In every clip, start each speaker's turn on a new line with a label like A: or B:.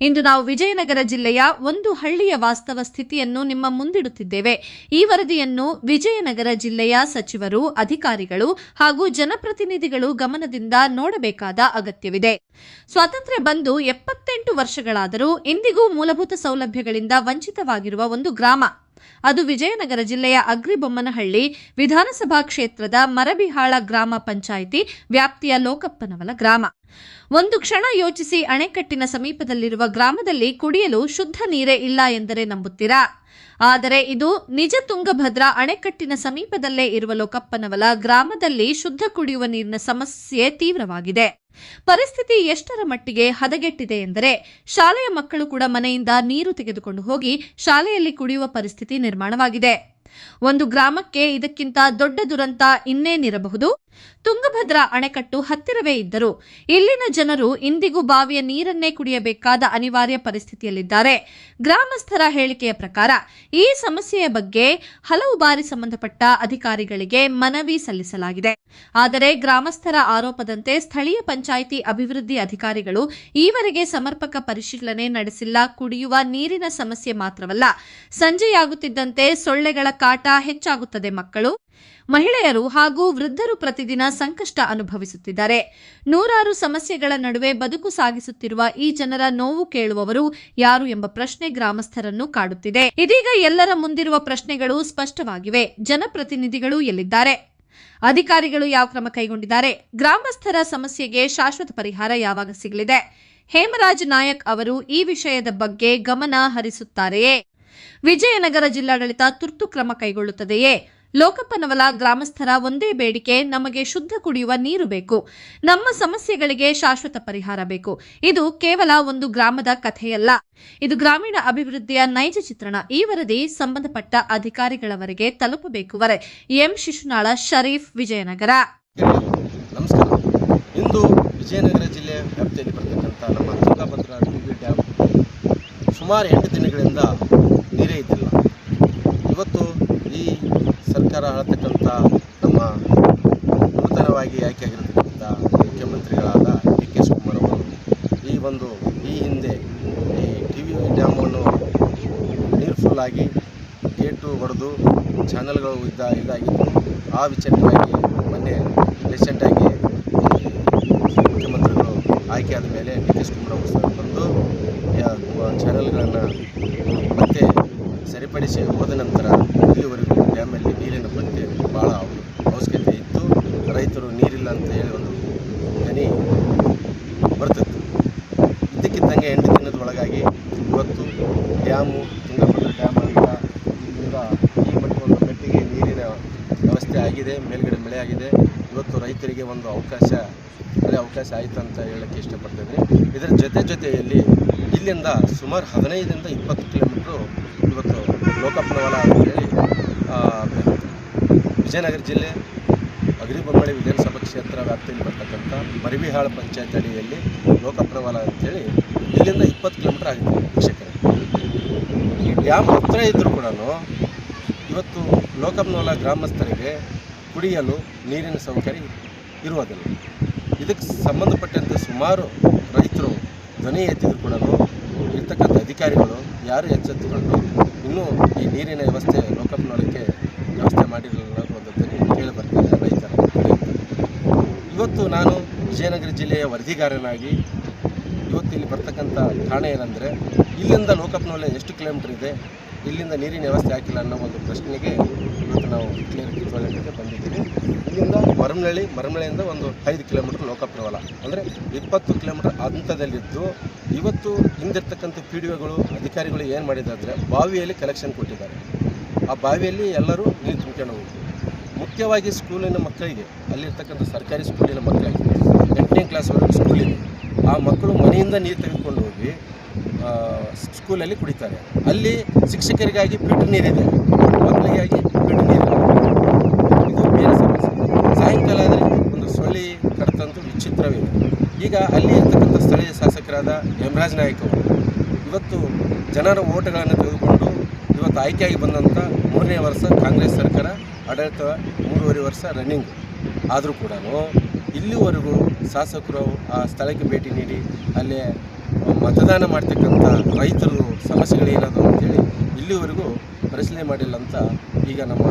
A: ಇಂದು ನಾವು ವಿಜಯನಗರ ಜಿಲ್ಲೆಯ ಒಂದು ಹಳ್ಳಿಯ ವಾಸ್ತವ ಸ್ಥಿತಿಯನ್ನು ನಿಮ್ಮ ಮುಂದಿಡುತ್ತಿದ್ದೇವೆ. ಈ ವರದಿಯನ್ನು ವಿಜಯನಗರ ಜಿಲ್ಲೆಯ ಸಚಿವರು, ಅಧಿಕಾರಿಗಳು ಹಾಗೂ ಜನಪ್ರತಿನಿಧಿಗಳು ಗಮನದಿಂದ ನೋಡಬೇಕಾದ ಅಗತ್ಯವಿದೆ. ಸ್ವಾತಂತ್ರ್ಯ ಬಂದು 78 ವರ್ಷಗಳಾದರೂ ಇಂದಿಗೂ ಮೂಲಭೂತ ಸೌಲಭ್ಯಗಳಿಂದ ವಂಚಿತವಾಗಿರುವ ಒಂದು ಗ್ರಾಮ. ಅದು ವಿಜಯನಗರ ಜಿಲ್ಲೆಯ ಅಗ್ರಿಬೊಮ್ಮನಹಳ್ಳಿ ವಿಧಾನಸಭಾ ಕ್ಷೇತ್ರದ ಮರಬಿಹಾಳ ಗ್ರಾಮ ಪಂಚಾಯಿತಿ ವ್ಯಾಪ್ತಿಯ ಲೋಕಪ್ಪನವಲ ಗ್ರಾಮ. ಒಂದು ಕ್ಷಣ ಯೋಚಿಸಿ, ಅಣೆಕಟ್ಟಿನ ಸಮೀಪದಲ್ಲಿರುವ ಗ್ರಾಮದಲ್ಲಿ ಕುಡಿಯಲು ಶುದ್ಧ ನೀರೇ ಇಲ್ಲ ಎಂದರೆ ನಂಬುತ್ತೀರಾ? ಆದರೆ ಇದು ನಿಜ. ತುಂಗಭದ್ರಾ ಅಣೆಕಟ್ಟಿನ ಸಮೀಪದಲ್ಲೇ ಇರುವ ಲೋಕಪ್ಪನವಲ ಗ್ರಾಮದಲ್ಲಿ ಶುದ್ಧ ಕುಡಿಯುವ ನೀರಿನ ಸಮಸ್ಯೆ ತೀವ್ರವಾಗಿದೆ. ಪರಿಸ್ಥಿತಿ ಎಷ್ಟರ ಮಟ್ಟಿಗೆ ಹದಗೆಟ್ಟಿದೆ ಎಂದರೆ, ಶಾಲೆಯ ಮಕ್ಕಳು ಕೂಡ ಮನೆಯಿಂದ ನೀರು ತೆಗೆದುಕೊಂಡು ಹೋಗಿ ಶಾಲೆಯಲ್ಲಿ ಕುಡಿಯುವ ಪರಿಸ್ಥಿತಿ ನಿರ್ಮಾಣವಾಗಿದೆ. ಒಂದು ಗ್ರಾಮಕ್ಕೆ ಇದಕ್ಕಿಂತ ದೊಡ್ಡ ದುರಂತ ಇನ್ನೇನಿರಬಹುದು? ತುಂಗಭದ್ರಾ ಅಣೆಕಟ್ಟು ಹತ್ತಿರವೇ ಇದ್ದರೂ ಇಲ್ಲಿನ ಜನರು ಇಂದಿಗೂ ಬಾವಿಯ ನೀರನ್ನೇ ಕುಡಿಯಬೇಕಾದ ಅನಿವಾರ್ಯ ಪರಿಸ್ಥಿತಿಯಲ್ಲಿದ್ದಾರೆ. ಗ್ರಾಮಸ್ಥರ ಹೇಳಿಕೆಯ ಪ್ರಕಾರ ಈ ಸಮಸ್ಯೆಯ ಬಗ್ಗೆ ಹಲವು ಬಾರಿ ಸಂಬಂಧಪಟ್ಟ ಅಧಿಕಾರಿಗಳಿಗೆ ಮನವಿ ಸಲ್ಲಿಸಲಾಗಿದೆ. ಆದರೆ ಗ್ರಾಮಸ್ಥರ ಆರೋಪದಂತೆ ಸ್ಥಳೀಯ ಪಂಚಾಯಿತಿ ಅಭಿವೃದ್ಧಿ ಅಧಿಕಾರಿಗಳು ಈವರೆಗೆ ಸಮರ್ಪಕ ಪರಿಶೀಲನೆ ನಡೆಸಿಲ್ಲ. ಕುಡಿಯುವ ನೀರಿನ ಸಮಸ್ಯೆ ಮಾತ್ರವಲ್ಲ, ಸಂಜೆಯಾಗುತ್ತಿದ್ದಂತೆ ಸೊಳ್ಳೆಗಳ ಕಾಟ ಹೆಚ್ಚಾಗುತ್ತದೆ. ಮಕ್ಕಳು, ಮಹಿಳೆಯರು ಹಾಗೂ ವೃದ್ಧರು ಪ್ರತಿದಿನ ಸಂಕಷ್ಟ ಅನುಭವಿಸುತ್ತಿದ್ದಾರೆ. ನೂರಾರು ಸಮಸ್ಯೆಗಳ ನಡುವೆ ಬದುಕು ಸಾಗಿಸುತ್ತಿರುವ ಈ ಜನರ ನೋವು ಕೇಳುವವರು ಯಾರು ಎಂಬ ಪ್ರಶ್ನೆ ಗ್ರಾಮಸ್ಥರನ್ನು ಕಾಡುತ್ತಿದೆ. ಇದೀಗ ಎಲ್ಲರ ಮುಂದಿರುವ ಪ್ರಶ್ನೆಗಳು ಸ್ಪಷ್ಟವಾಗಿವೆ. ಜನಪ್ರತಿನಿಧಿಗಳು ಎಲ್ಲಿದ್ದಾರೆ? ಅಧಿಕಾರಿಗಳು ಯಾವ ಕ್ರಮ ಕೈಗೊಂಡಿದ್ದಾರೆ? ಗ್ರಾಮಸ್ಥರ ಸಮಸ್ಯೆಗೆ ಶಾಶ್ವತ ಪರಿಹಾರ ಯಾವಾಗ ಸಿಗಲಿದೆ? ಹೇಮರಾಜ್ ನಾಯಕ್ ಅವರು ಈ ವಿಷಯದ ಬಗ್ಗೆ ಗಮನ ಹರಿಸುತ್ತಾರೆಯೇ? ವಿಜಯನಗರ ಜಿಲ್ಲಾಡಳಿತ ತುರ್ತು ಕ್ರಮ ಕೈಗೊಳ್ಳುತ್ತದೆಯೇ? ಲೋಕಪ್ಪನವಲ ಗ್ರಾಮಸ್ಥರ ಒಂದೇ ಬೇಡಿಕೆ, ನಮಗೆ ಶುದ್ಧ ಕುಡಿಯುವ ನೀರು ಬೇಕು, ನಮ್ಮ ಸಮಸ್ಯೆಗಳಿಗೆ ಶಾಶ್ವತ ಪರಿಹಾರ ಬೇಕು. ಇದು ಕೇವಲ ಒಂದು ಗ್ರಾಮದ ಕಥೆಯಲ್ಲ, ಇದು ಗ್ರಾಮೀಣ ಅಭಿವೃದ್ಧಿಯ ನೈಜ ಚಿತ್ರಣ. ಈ ವರದಿ ಸಂಬಂಧಪಟ್ಟ ಅಧಿಕಾರಿಗಳವರೆಗೆ ತಲುಪಬೇಕು. ಎಂ ಶಿಶುನಾಳ, ಶರೀಫ್, ವಿಜಯನಗರ.
B: ನಮಸ್ಕಾರ. ಇಂದು ವಿಜಯನಗರ ಜಿಲ್ಲೆಯ ವ್ಯಾಪ್ತಿಯಲ್ಲಿ ಬರ್ತಕ್ಕಂಥ ನಮ್ಮ ತುಂಗಭದ್ರಾ ಡ್ಯಾಮ್ ಸುಮಾರು 8 ದಿನಗಳಿಂದ ನೀರೇ ಇದ್ದಿಲ್ಲ. ಇವತ್ತು ಈ ಸರ್ಕಾರ ಆಳತಕ್ಕಂಥ ನಮ್ಮ ನೂತನವಾಗಿ ಆಯ್ಕೆಯಾಗಿರತಕ್ಕಂಥ ಮುಖ್ಯಮಂತ್ರಿಗಳಾದ ಡಿ ಕೆ ಶಿವಕುಮಾರ್ ಅವರು ಈ ಹಿಂದೆ ಈ ಟಿವಿ ಡ್ಯಾಮನ್ನು ನೀರು ಫುಲ್ಲಾಗಿ ಗೇಟು ಹೊಡೆದು ಚಾನಲ್ಗಳು ಇದಾಗಿತ್ತು. ಆ ವಿಚಾರವಾಗಿ ಮೊನ್ನೆ ರೀಸೆಂಟಾಗಿ ಮುಖ್ಯಮಂತ್ರಿಗಳು ಆಯ್ಕೆಯಾದ ಮೇಲೆ ಡಿ ಕೆ ಶಿವಕುಮಾರ್ ಅವರು ಬಂದು ಚಾನಲ್ಗಳನ್ನು ಮತ್ತೆ ಸರಿಪಡಿಸಿ ಹೋದ ನಂತರ ಇಲ್ಲಿವರೆಗೂ ಡ್ಯಾಮಲ್ಲಿ ನೀರಿನ ಪತ್ತೆ ಭಾಳ ಅವಶ್ಯಕತೆ ಇತ್ತು. ರೈತರು ನೀರಿಲ್ಲ ಅಂತ ಹೇಳಿ ಒಂದು ದನಿ ಬರ್ತಿತ್ತು. ಇದ್ದಕ್ಕಿದ್ದಂಗೆ 8 ದಿನದ ಒಳಗಾಗಿ ಇವತ್ತು ಡ್ಯಾಮು ತುಂಗಭದ್ರಾ ಡ್ಯಾಮ್ ಅಂತ ಇಲ್ಲಿಂದ ಈ ಮಟ್ಟಿಗೆ ಒಂದು ಗಟ್ಟಿಗೆ ನೀರಿನ ವ್ಯವಸ್ಥೆ ಆಗಿದೆ. ಮೇಲ್ಗಡೆ ಮಳೆ ಆಗಿದೆ. ಇವತ್ತು ರೈತರಿಗೆ ಒಂದು ಅವಕಾಶ ಆಯಿತು ಅಂತ ಹೇಳೋಕ್ಕೆ ಇಷ್ಟಪಡ್ತಿದ್ದೀನಿ. ಇದರ ಜೊತೆಯಲ್ಲಿ ಇಲ್ಲಿಂದ ಸುಮಾರು 15ರಿಂದ 20 ಕಿಲೋಮೀಟ್ರು ಇವತ್ತು ಲೋಕಪ್ಪನವಲ ಅಂತೇಳಿ ವಿಜಯನಗರ ಜಿಲ್ಲೆ ಅಗ್ರಿಬೊಮ್ಮನಹಳ್ಳಿ ವಿಧಾನಸಭಾ ಕ್ಷೇತ್ರ ವ್ಯಾಪ್ತಿಯಲ್ಲಿ ಬರ್ತಕ್ಕಂಥ ಮರಬಿಹಾಳ ಪಂಚಾಯತ್ ಅಡಿಯಲ್ಲಿ ಲೋಕಪ್ಪನವಲ ಅಂತೇಳಿ ಇಲ್ಲಿಂದ 20 ಕಿಲೋಮೀಟ್ರ್ ಆಗುತ್ತೆ ವೀಕ್ಷಕರೇ. ಈ ಡ್ಯಾಮ್ ಹತ್ತಿರ ಇದ್ದರೂ ಕೂಡ ಇವತ್ತು ಲೋಕಪ್ಪನವಲ ಗ್ರಾಮಸ್ಥರಿಗೆ ಕುಡಿಯಲು ನೀರಿನ ಸೌಕರ್ಯ ಇರುವುದಿಲ್ಲ. ಇದಕ್ಕೆ ಸಂಬಂಧಪಟ್ಟಂತೆ ಸುಮಾರು ರೈತರು ಧ್ವನಿ ಎತ್ತಿದ್ರು ಕೂಡ ಇರ್ತಕ್ಕಂಥ ಅಧಿಕಾರಿಗಳು ಯಾರು ಎಚ್ಚೆತ್ತುಕೊಂಡು ಇನ್ನೂ ಈ ನೀರಿನ ವ್ಯವಸ್ಥೆ ಲೋಕಪ್ಪನವಲಕ್ಕೆ ವ್ಯವಸ್ಥೆ ಮಾಡಿರಲಿಲ್ಲ ಅನ್ನೋದು ಧ್ವನಿ ಕೇಳಿಬರ್ತಾರೆ ರೈತರ ಕಡೆಯಿಂದ. ಇವತ್ತು ನಾನು ವಿಜಯನಗರ ಜಿಲ್ಲೆಯ ವರದಿಗಾರನಾಗಿ ಇವತ್ತು ಇಲ್ಲಿ ಬರ್ತಕ್ಕಂಥ ಠಾಣೆ ಏನಂದರೆ, ಇಲ್ಲಿಂದ ಲೋಕಪ್ಪನವಲ ಎಷ್ಟು ಕಿಲೋಮೀಟ್ರ್ ಇದೆ, ಇಲ್ಲಿಂದ ನೀರಿನ ವ್ಯವಸ್ಥೆ ಹಾಕಿಲ್ಲ ಅನ್ನೋ ಒಂದು ಪ್ರಶ್ನೆಗೆ ಇವತ್ತು ನಾವು ಕ್ಲಿಯರ್ ಬಂದಿದ್ದೀವಿ. ಇಲ್ಲಿಂದ ಮರಮನಹಳ್ಳಿಯಿಂದ ಒಂದು 5 ಕಿಲೋಮೀಟ್ರ್ ಲೋಕಪ್ಪನವಲ, ಅಂದರೆ 20 ಕಿಲೋಮೀಟ್ರ್ ಹಂತದಲ್ಲಿದ್ದು ಇವತ್ತು ಹಿಂದಿರ್ತಕ್ಕಂಥ PDOಗಳು ಅಧಿಕಾರಿಗಳು ಏನು ಮಾಡಿದ್ದಾರೆ, ಬಾವಿಯಲ್ಲಿ ಕಲೆಕ್ಷನ್ ಕೊಟ್ಟಿದ್ದಾರೆ. ಆ ಬಾವಿಯಲ್ಲಿ ಎಲ್ಲರೂ ನೀರು ತುಂಬಿಕೊಂಡು ಹೋಗ್ತಾರೆ. ಮುಖ್ಯವಾಗಿ ಸ್ಕೂಲಿನ ಮಕ್ಕಳಿಗೆ, ಅಲ್ಲಿರ್ತಕ್ಕಂಥ ಸರ್ಕಾರಿ ಸ್ಕೂಲಿನ ಮಕ್ಕಳಿಗೆ 8ನೇ ಕ್ಲಾಸ್ವರೆಗೂ ಸ್ಕೂಲಿದೆ. ಆ ಮಕ್ಕಳು ಮನೆಯಿಂದ ನೀರು ತೆಗೆದುಕೊಂಡು ಹೋಗಿ ಸ್ಕೂಲಲ್ಲಿ ಕುಡಿತಾರೆ. ಅಲ್ಲಿ ಶಿಕ್ಷಕರಿಗಾಗಿ ಫಿಲ್ಟರ್ ನೀರಿದೆ, ಮಕ್ಕಳಿಗಾಗಿ ಫಿಲ್ಟರ್ ನೀರಿದೆ. ಇದು ಬೇರೆ ಸಮಸ್ಯೆ. ಸಾಯಂಕಾಲ ಆದರೆ ಒಂದು ಸೊಳ್ಳೆ ಕಡತಂತೂ ವಿಚಿತ್ರವಿದೆ. ಈಗ ಅಲ್ಲಿ ಇರ್ತಕ್ಕಂಥ ಸ್ಥಳೀಯ ಶಾಸಕರಾದ ಹೇಮರಾಜ್ ನಾಯಕ್ ಅವರು ಇವತ್ತು ಜನರ ಓಟ್ಗಳನ್ನು ತೆಗೆದುಕೊಂಡು ಇವತ್ತು ಆಯ್ಕೆಯಾಗಿ ಬಂದಂಥ 3ನೇ ವರ್ಷ ಕಾಂಗ್ರೆಸ್ ಸರ್ಕಾರ ಆಡಳಿತ 3.5 ವರ್ಷ ರನ್ನಿಂಗ್ ಆದರೂ ಕೂಡ ಇಲ್ಲಿವರೆಗೂ ಶಾಸಕರು ಆ ಸ್ಥಳಕ್ಕೆ ಭೇಟಿ ನೀಡಿ ಅಲ್ಲೇ ಮತದಾನ ಮಾಡ್ತಕ್ಕಂಥ ರೈತರು ಸಮಸ್ಯೆಗಳೇನದು ಅಂತೇಳಿ ಇಲ್ಲಿವರೆಗೂ ಪರಿಶೀಲನೆ ಮಾಡಿಲ್ಲ ಅಂತ ಈಗ ನಮ್ಮ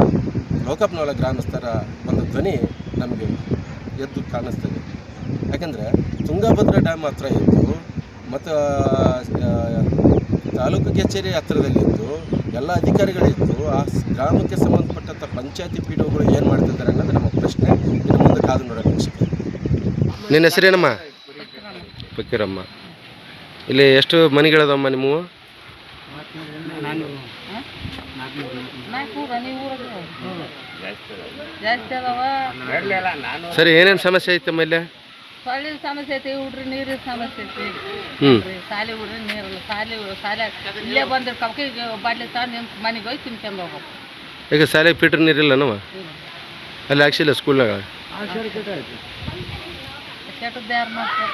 B: ಲೋಕಪ್ನವರ ಗ್ರಾಮಸ್ಥರ ಒಂದು ಧ್ವನಿ ನಮಗೆ ಎದ್ದು ಕಾಣಿಸ್ತದೆ. ಯಾಕಂದರೆ ತುಂಗಭದ್ರಾ ಡ್ಯಾಮ್ ಹತ್ರ ಇದ್ದು ಮತ್ತು ತಾಲೂಕು ಕಚೇರಿ ಹತ್ತಿರದಲ್ಲಿದ್ದು ಎಲ್ಲ ಅಧಿಕಾರಿಗಳಿದ್ದು ಆ ಗ್ರಾಮಕ್ಕೆ ಸಂಬಂಧಪಟ್ಟಂಥ ಪಂಚಾಯತಿ ಪಿ ಡಿ ಒಗಳು ಏನು ಮಾಡ್ತಿದ್ದಾರೆ ಅನ್ನೋದು ನಮ್ಮ ಪ್ರಶ್ನೆ. ಇನ್ನು ಮುಂದೆ ಕಾದು ನೋಡೋಣ. ನಿನ್ನ ಹೆಸರೇನಮ್ಮ? ಫಕೀರಮ್ಮ. ಇಲ್ಲಿ ಎಷ್ಟು ಮನೆಗಳದಮ್ಮ ನಿಮ್ಮವು? ಸರಿ, ಏನೇನು ಸಮಸ್ಯೆ ಐತಮ್ಮ ಇಲ್ಲಿ?
C: ಸೊಳ್ಳಿನ ಸಮಸ್ಯೆ ಐತಿ, ಹುಡ್ರಿ ನೀರಿನ ಸಮಸ್ಯೆ ಐತಿ. ಸಾಲಿ ಹುಡ್ರಿ ನೀರಲ್ಲ, ಸಾಲೆ ಇಲ್ಲೇ ಬಂದ್ರೆ ಕಬ್ಕಿಗೆ ಬಾಟ್ಲಿ ತಗೊಂಡು ನಿಮ್ಮ ಮನೆಗೆ ಹೋಗಿ ತಿನ್ಕೊಂಡು ಹೋಗ್ಬೇಕು.
B: ಈಗ ಶಾಲೆ ಫಿಲ್ಟರ್ ನೀರಿಲ್ಲನವ ಅಲ್ಲಿ ಹಾಕ್ಸಿಲ್ಲ ಸ್ಕೂಲ್ನಾಗ?
C: ಕೆಟ್ಟದ್ದು ಯಾರು ಮಾಡ್ತಾರೆ?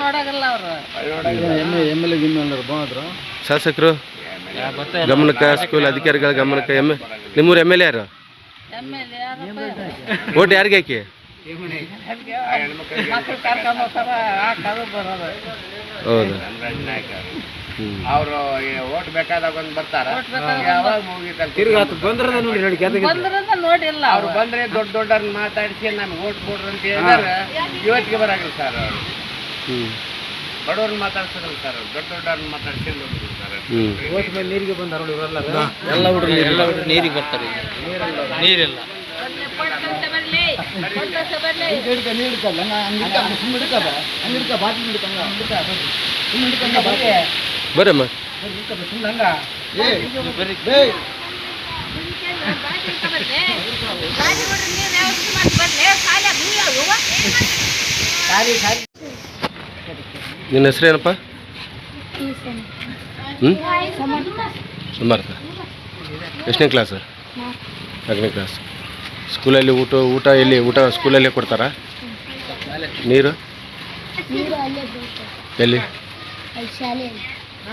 C: ನೋಡಾಗಲ್ಲ ಅವರು.
B: ಶಾಸಕರು ಗಮನಕ್ಕೆ, ಸ್ಕೂಲ್ ಅಧಿಕಾರಿಗಳ ಗಮನಕ್ಕೆ. ನಿಮ್ಮೂರು ಎಮ್ ಎಲ್ ಎ ಯಾರು? ಓಟ್ ಯಾರಿಗೆ ಹಾಕಿ? ಹೌದು,
D: ಅವರು ಓಟ್ ಬೇಕಾದಾಗ ಒಂದು ಬರ್ತಾರ,
C: ನೋಡಿಲ್ಲ.
D: ಅವ್ರು ಬಂದ್ರೆ ದೊಡ್ಡ ದೊಡ್ಡವ್ರನ್ನ ಮಾತಾಡಿಸಿ ನಮ್ಗೆ ಓಟ್ ಕೊಡ್ರಿ ಅಂತ ಹೇಳಿದ್ರೆ ಇವತ್ತಿಗೆ ಬರಾಗಿಲ್ಲ ಸರ್. ಬಡವ್ರನ್ನ ಮಾತಾಡ್ಸಿರಲ್ಲ ಸರ್, ದೊಡ್ಡ ದೊಡ್ಡವ್ರನ್ನ ಮಾತಾಡ್ಸಿ ಓಟ್ ಮೇಲೆ ನೀರಿಗೆ ಬಂದಾರ ಎಲ್ಲ ಹುಡುಗರು ನೀರಿಗೆ ಬರ್ತಾರೆ. ನೀರಿಲ್ಲ
B: ಬರಮ್ಮ. ನಿನ್ನ ಹೆಸರೇನಪ್ಪ? ಸಮರ್ಥ. ಎಷ್ಟನೇ ಕ್ಲಾಸ್? 4ನೇ ಕ್ಲಾಸ್. ಸ್ಕೂಲಲ್ಲಿ ಊಟ ಎಲ್ಲಿ? ಊಟ ಸ್ಕೂಲಲ್ಲೇ ಕೊಡ್ತಾರಾ? ನೀರು ಎಲ್ಲಿ?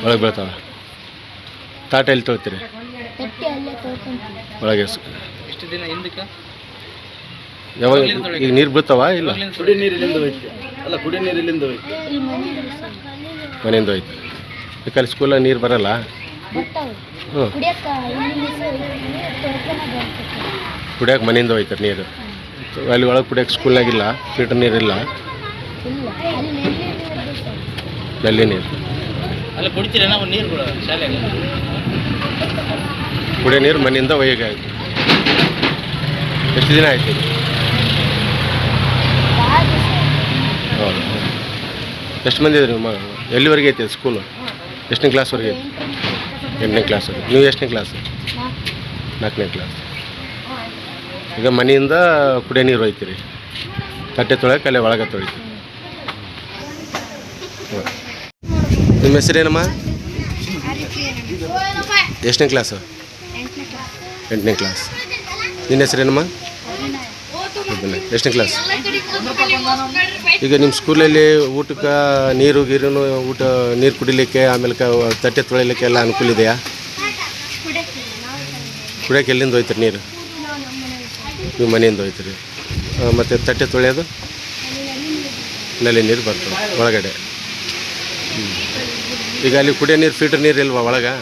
B: ಒಳಗೆ ಬೀಳ್ತಾವ? ತಾಟ ಎಲ್ಲಿ ತೊಳ್ತೀರಿ? ಒಳಗೆ.
D: ಎಷ್ಟು ದಿನ ಹಿಂದಕ್ಕೆ
B: ಯಾವಾಗ ಈಗ ನೀರು ಬೀಳ್ತಾವ? ಇಲ್ಲ,
D: ಕುಡಿ ನೀರಿಲ್ಲಿಂದ ಹೋಯ್ತು. ಅಲ್ಲ, ಕುಡಿ ನೀರಿಲ್ಲಿಂದ ಹೋಯ್ತು,
B: ಮನೆಯಿಂದ ಹೋಯ್ತು. ಯಾಕಲ್ಲಿ ಸ್ಕೂಲಲ್ಲಿ ನೀರು ಬರಲ್ಲ? ಹ್ಞೂ, ಕುಡಿಯೋಕೆ ಮನೆಯಿಂದ ಹೋಯ್ತಾರೆ ನೀರು. ಅಲ್ಲಿ ಒಳಗೆ ಕುಡಿಯೋಕೆ ಸ್ಕೂಲ್ನಾಗಿಲ್ಲ, ಫಿಲ್ಟರ್ ನೀರಿಲ್ಲ, ನಲ್ಲಿ ನೀರು.
D: ಅಲ್ಲ ಕುಡಿತೀರ ನಾವು ನೀರುಗಳು ಶಾಲೆಗೆ?
B: ಕುಡಿಯೋ ನೀರು ಮನೆಯಿಂದ ಒಯ್ಯಾಗ ಆಯಿತು. ಎಷ್ಟು ದಿನ ಆಯ್ತು ಇದು? ಹೌದು. ಎಷ್ಟು ಮಂದಿ ಇದ್ರಿ ನಿಮ್ಮ? ಎಲ್ಲಿವರೆಗೆ ಐತೆ ಸ್ಕೂಲು? ಎಷ್ಟನೇ ಕ್ಲಾಸ್ವರೆಗೆ ಐತೆ? 8ನೇ ಕ್ಲಾಸ್ವರೆಗೆ. ನೀವು ಎಷ್ಟನೇ ಕ್ಲಾಸ್? 4ನೇ ಕ್ಲಾಸ್. ಈಗ ಮನೆಯಿಂದ ಕುಡಿಯೋ ನೀರು ಒಯ್ತೀರಿ, ತಟ್ಟೆ ತೊಳೆಯೋಕೆ ಅಲ್ಲೇ ಒಳಗೆ ತೊಳಿತೀರಿ. ನಿಮ್ಮ ಹೆಸರೇನಮ್ಮ? ಎಷ್ಟನೇ ಕ್ಲಾಸು? 8ನೇ ಕ್ಲಾಸ್. ನಿನ್ನ ಹೆಸರೇನಮ್ಮ? ಎಷ್ಟನೇ ಕ್ಲಾಸ್? ಈಗ ನಿಮ್ಮ ಸ್ಕೂಲಲ್ಲಿ ಊಟಕ್ಕೆ ನೀರು ಗೀರು ನೀರು ಕುಡಿಲಿಕ್ಕೆ, ಆಮೇಲೆ ತಟ್ಟೆ ತೊಳಿಲಿಕ್ಕೆ ಎಲ್ಲ ಅನುಕೂಲ ಇದೆಯಾ? ಕುಡಿಯೋಕೆ ಎಲ್ಲಿಂದ ಹೋಯ್ತೀರಿ ನೀರು? ನೀವು ಮನೆಯಿಂದ ಹೋಯ್ತೀರಿ. ಮತ್ತು ತಟ್ಟೆ ತೊಳೆಯೋದು ನಲ್ಲಿ ನೀರು ಬರ್ತವೆ ಒಳಗಡೆ. ಈಗ ಅಲ್ಲಿ ಕುಡಿಯೋ ನೀರು ಫಿಲ್ಟರ್ ನೀರು ಇಲ್ವಾ ಒಳಗೆ?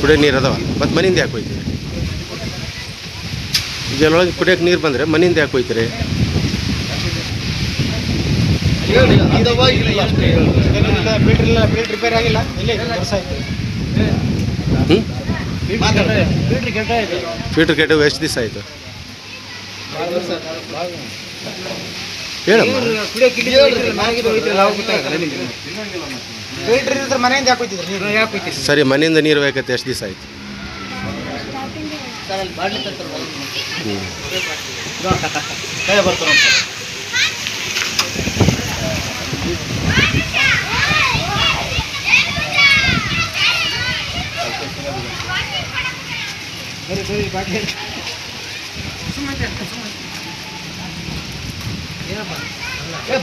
B: ಕುಡಿಯೋ ನೀರು ಅದಾವ, ಮತ್ತು ಮನೆಯಿಂದ ಯಾಕೆ ಹೋಯ್ತೀರಿ? ಈಗ ಎಲ್ಲೊಳಗೆ ಕುಡಿಯೋಕೆ ನೀರು ಬಂದರೆ ಮನೆಯಿಂದ ಯಾಕೆ ಹೋಯ್ತೀರಿ? ಫಿಲ್ಟರ್ ಕೆಟ್ಟು ಎಷ್ಟು ದಿವಸ ಆಯಿತು? ಹೇಳಮ್ಮ. ಸರಿ, ಮನೆಯಿಂದ ನೀರು ಬೇಕತ್ತೆ ಎಷ್ಟು ದಿವಸ ಆಯಿತು?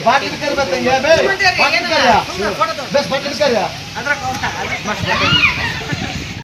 E: बाटली कर बताइए बे बाटली कर या बस बाटली कर या